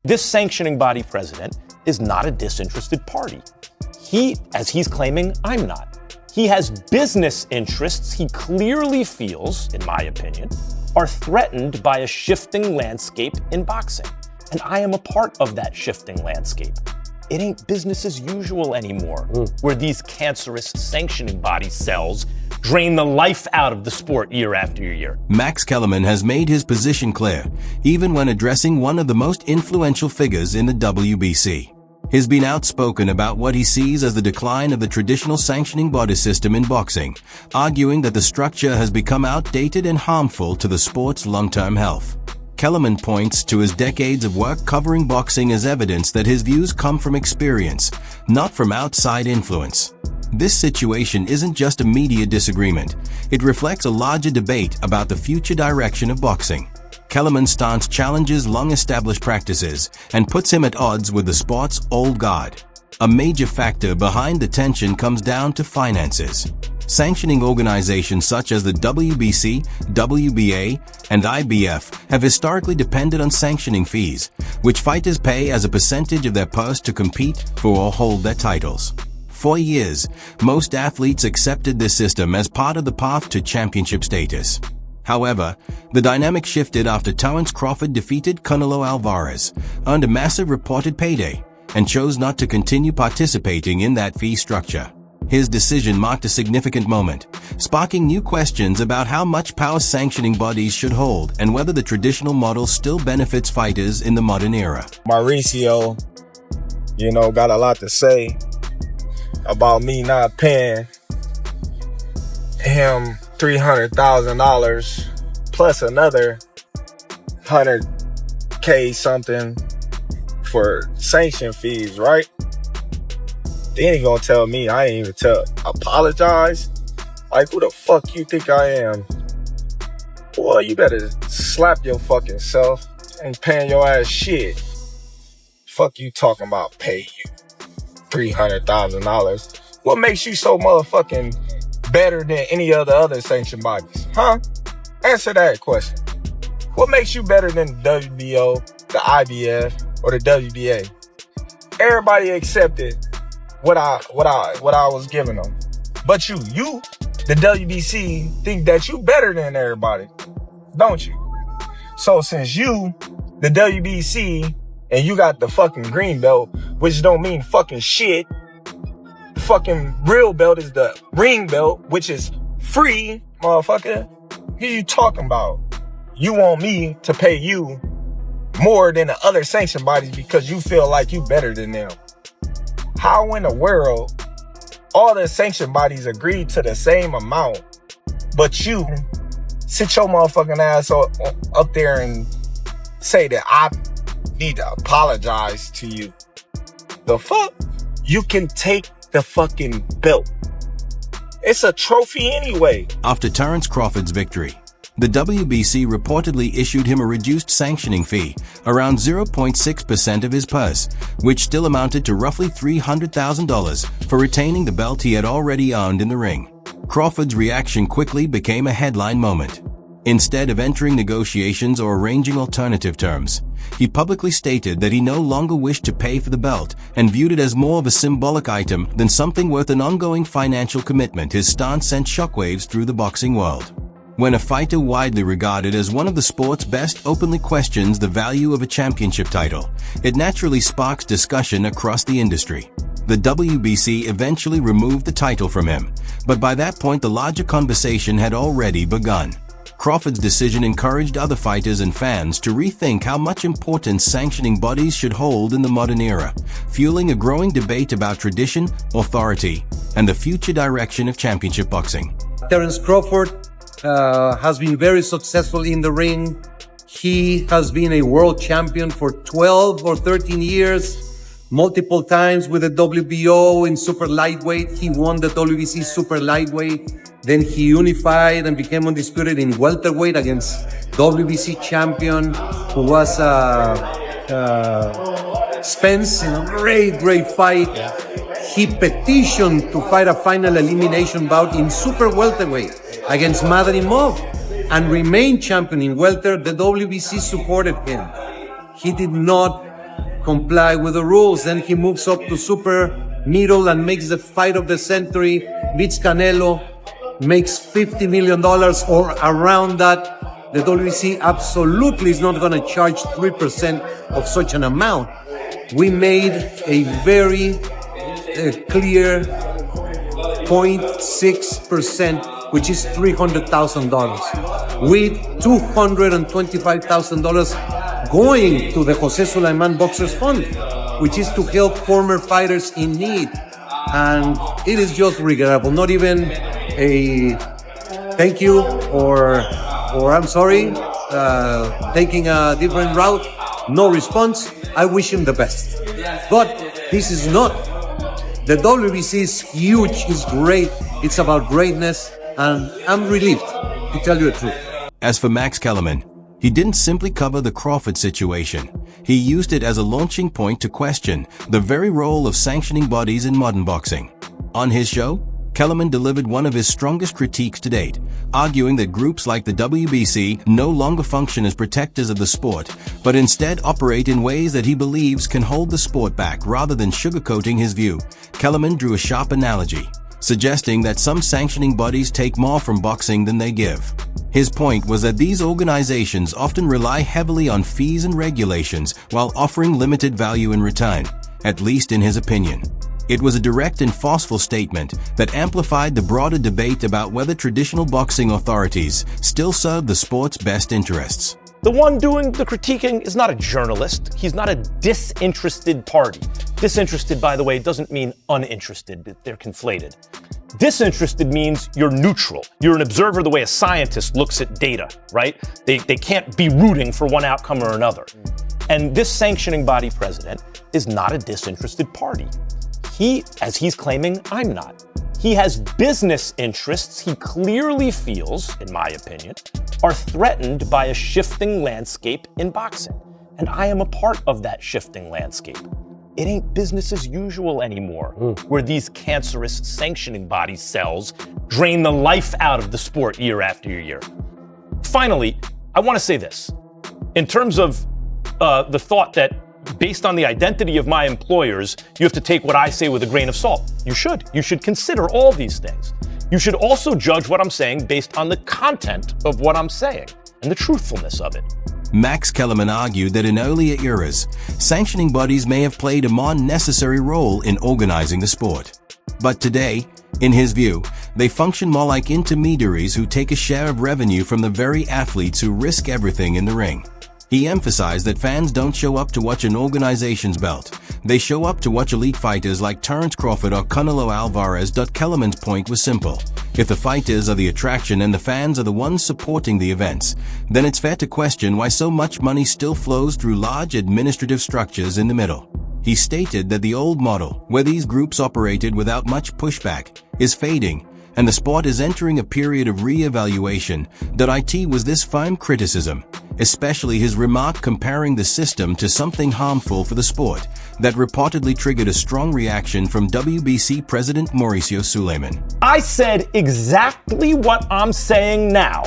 This sanctioning body president is not a disinterested party. He, as he's claiming, I'm not. He has business interests he clearly feels, in my opinion, are threatened by a shifting landscape in boxing. And I am a part of that shifting landscape. It ain't business as usual anymore, where these cancerous sanctioning body cells drain the life out of the sport year after year. Max Kellerman has made his position clear, even when addressing one of the most influential figures in the WBC. He's been outspoken about what he sees as the decline of the traditional sanctioning body system in boxing, arguing that the structure has become outdated and harmful to the sport's long-term health. Kellerman points to his decades of work covering boxing as evidence that his views come from experience, not from outside influence. This situation isn't just a media disagreement. It reflects a larger debate about the future direction of boxing. Kellerman's stance challenges long-established practices and puts him at odds with the sport's old guard. A major factor behind the tension comes down to finances. Sanctioning organizations such as the WBC, WBA, and IBF have historically depended on sanctioning fees, which fighters pay as a percentage of their purse to compete for or hold their titles. For years, most athletes accepted this system as part of the path to championship status. However, the dynamic shifted after Terence Crawford defeated Canelo Alvarez, earned a massive reported payday, and chose not to continue participating in that fee structure. His decision marked a significant moment, sparking new questions about how much power sanctioning bodies should hold and whether the traditional model still benefits fighters in the modern era. Mauricio, got a lot to say about me not paying him $300,000 plus another $100K something for sanction fees, right? Then he gonna tell me I ain't even apologize? Like, who the fuck you think I am? Boy, you better slap your fucking self. Ain't paying your ass shit. Fuck you talking about pay you $300,000. What makes you so motherfucking better than any of the other sanctioned bodies? Huh? Answer that question. What makes you better than the WBO, the IBF, or the WBA? Everybody accepted what I was giving them. But you, the WBC, think that you better than everybody, don't you? So since you, the WBC, and you got the fucking green belt, which don't mean fucking shit. The fucking real belt is the ring belt, which is free, motherfucker. What are you talking about? You want me to pay you more than the other sanctioned bodies because you feel like you better than them. How in the world all the sanctioned bodies agreed to the same amount, but you sit your motherfucking ass up there and say that I need to apologize to you? The fuck? You can take the fucking belt. It's a trophy anyway. After Terence Crawford's victory, the WBC reportedly issued him a reduced sanctioning fee, around 0.6% of his purse, which still amounted to roughly $300,000 for retaining the belt he had already earned in the ring. Crawford's reaction quickly became a headline moment. Instead of entering negotiations or arranging alternative terms, he publicly stated that he no longer wished to pay for the belt and viewed it as more of a symbolic item than something worth an ongoing financial commitment. His stance sent shockwaves through the boxing world. When a fighter widely regarded as one of the sport's best openly questions the value of a championship title, it naturally sparks discussion across the industry. The WBC eventually removed the title from him, but by that point the larger conversation had already begun. Crawford's decision encouraged other fighters and fans to rethink how much importance sanctioning bodies should hold in the modern era, fueling a growing debate about tradition, authority, and the future direction of championship boxing. Terence Crawford has been very successful in the ring. He has been a world champion for 12 or 13 years, multiple times with the WBO in super lightweight. He won the WBC super lightweight. Then he unified and became undisputed in welterweight against WBC champion, who was Spence, in a great fight. He petitioned to fight a final elimination bout in super welterweight against Madrimov and remained champion in welter. The WBC supported him. He did not comply with the rules. Then he moves up to super middle and makes the fight of the century, beats Canelo, makes $50 million or around that. The WBC absolutely is not going to charge 3% of such an amount. We made a very clear 0.6%, which is $300,000, with $225,000 going to the Jose Sulaiman Boxers Fund, which is to help former fighters in need. And it is just regrettable. Not even a thank you or I'm sorry, taking a different route. No response. I wish him the best. But this is not. The WBC is huge, it's great, it's about greatness, and I'm relieved, to tell you the truth. As for Max Kellerman, he didn't simply cover the Crawford situation. He used it as a launching point to question the very role of sanctioning bodies in modern boxing. On his show, Kellerman delivered one of his strongest critiques to date, arguing that groups like the WBC no longer function as protectors of the sport, but instead operate in ways that he believes can hold the sport back rather than sugarcoating his view. Kellerman drew a sharp analogy, suggesting that some sanctioning bodies take more from boxing than they give. His point was that these organizations often rely heavily on fees and regulations while offering limited value in return, at least in his opinion. It was a direct and forceful statement that amplified the broader debate about whether traditional boxing authorities still serve the sport's best interests. The one doing the critiquing is not a journalist. He's not a disinterested party. Disinterested, by the way, doesn't mean uninterested. They're conflated. Disinterested means you're neutral. You're an observer the way a scientist looks at data, right? They can't be rooting for one outcome or another. And this sanctioning body president is not a disinterested party. He, as he's claiming, I'm not. He has business interests he clearly feels, in my opinion, are threatened by a shifting landscape in boxing. And I am a part of that shifting landscape. It ain't business as usual anymore, where these cancerous sanctioning body cells drain the life out of the sport year after year. Finally, I want to say this. In terms of the thought that based on the identity of my employers, you have to take what I say with a grain of salt. You should. You should consider all these things. You should also judge what I'm saying based on the content of what I'm saying and the truthfulness of it. Max Kellerman argued that in earlier eras, sanctioning bodies may have played a more necessary role in organizing the sport. But today, in his view, they function more like intermediaries who take a share of revenue from the very athletes who risk everything in the ring. He emphasized that fans don't show up to watch an organization's belt. They show up to watch elite fighters like Terence Crawford or Canelo Alvarez. Kellerman's point was simple. If the fighters are the attraction and the fans are the ones supporting the events, then it's fair to question why so much money still flows through large administrative structures in the middle. He stated that the old model, where these groups operated without much pushback, is fading, and the sport is entering a period of re-evaluation. It was this firm criticism, especially his remark comparing the system to something harmful for the sport, that reportedly triggered a strong reaction from WBC President Mauricio Sulaiman. I said exactly what I'm saying now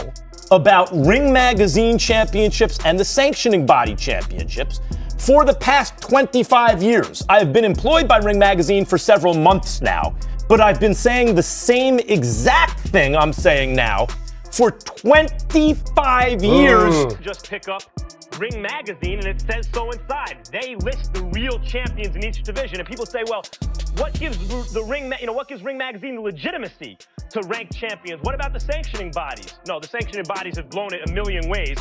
about Ring Magazine championships and the sanctioning body championships for the past 25 years. I have been employed by Ring Magazine for several months now, but I've been saying the same exact thing I'm saying now for 25 years. Just pick up Ring Magazine and it says so inside. They list the real champions in each division, and people say, well, what gives what gives Ring Magazine the legitimacy to rank champions? What about the sanctioning bodies? No, the sanctioning bodies have blown it a million ways.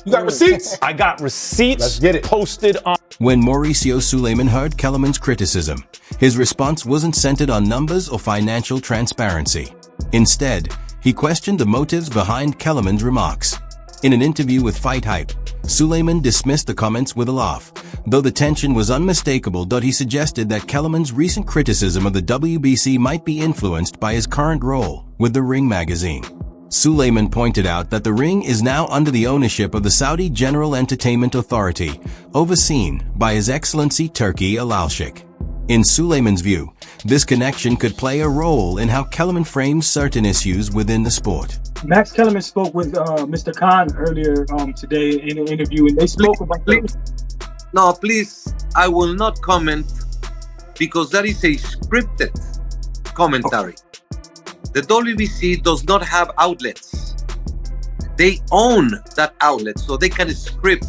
You got receipts? I got receipts. Let's get it. Posted on. When Mauricio Sulaiman heard Kellerman's criticism, his response wasn't centered on numbers or financial transparency. Instead, he questioned the motives behind Kellerman's remarks. In an interview with Fight Hype, Sulaiman dismissed the comments with a laugh, though the tension was unmistakable. He suggested that Kellerman's recent criticism of the WBC might be influenced by his current role with the Ring Magazine. Sulaiman pointed out that the ring is now under the ownership of the Saudi General Entertainment Authority, overseen by His Excellency Turki Al-Sheikh. In Sulaiman's view, this connection could play a role in how Kellerman frames certain issues within the sport. Max Kellerman spoke with Mr. Khan earlier today in an interview, and they spoke about No, please, I will not comment because that is a scripted commentary. The WBC does not have outlets. They own that outlet, so they can script.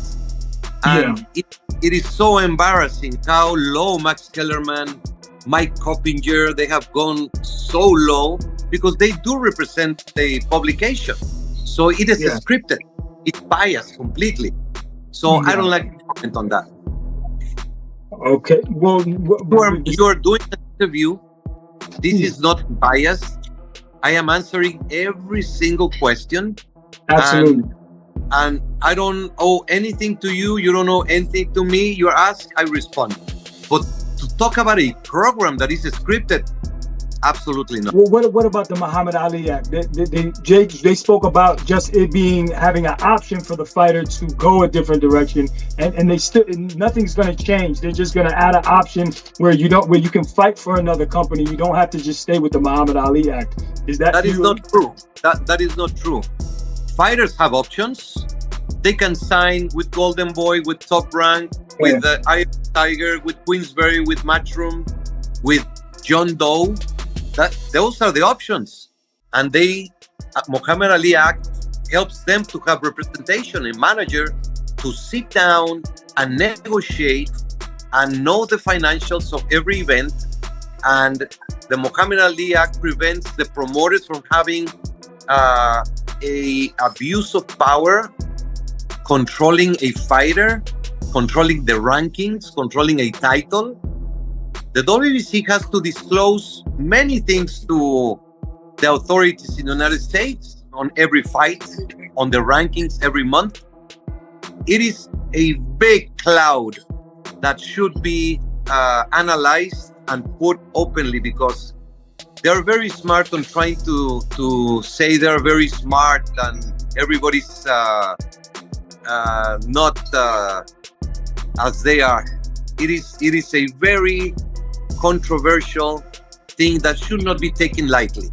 And it is so embarrassing how low Max Kellerman, Mike Coppinger, they have gone so low because they do represent the publication. So it is scripted. It's biased completely. So I don't like to comment on that. Okay. Well, you are doing an interview. This is not biased. I am answering every single question. Absolutely. And I don't owe anything to you. You don't owe anything to me. You ask, I respond. But to talk about a program that is scripted, absolutely not. Well, what about the Muhammad Ali Act? They spoke about just it having an option for the fighter to go a different direction, and they still nothing's going to change. They're just going to add an option where you can fight for another company. You don't have to just stay with the Muhammad Ali Act. That is not true. That is not true. Fighters have options. They can sign with Golden Boy, with Top Rank, with Iron Tiger, with Queensberry, with Matchroom, with John Doe. Those are the options. And Muhammad Ali Act helps them to have representation, a manager to sit down and negotiate and know the financials of every event. And the Muhammad Ali Act prevents the promoters from having a abuse of power, controlling a fighter, controlling the rankings, controlling a title. The WBC has to disclose many things to the authorities in the United States on every fight, on the rankings every month. It is a big cloud that should be analyzed and put openly, because they're very smart on trying to say they're very smart and everybody's not as they are. It is a very controversial thing that should not be taken lightly.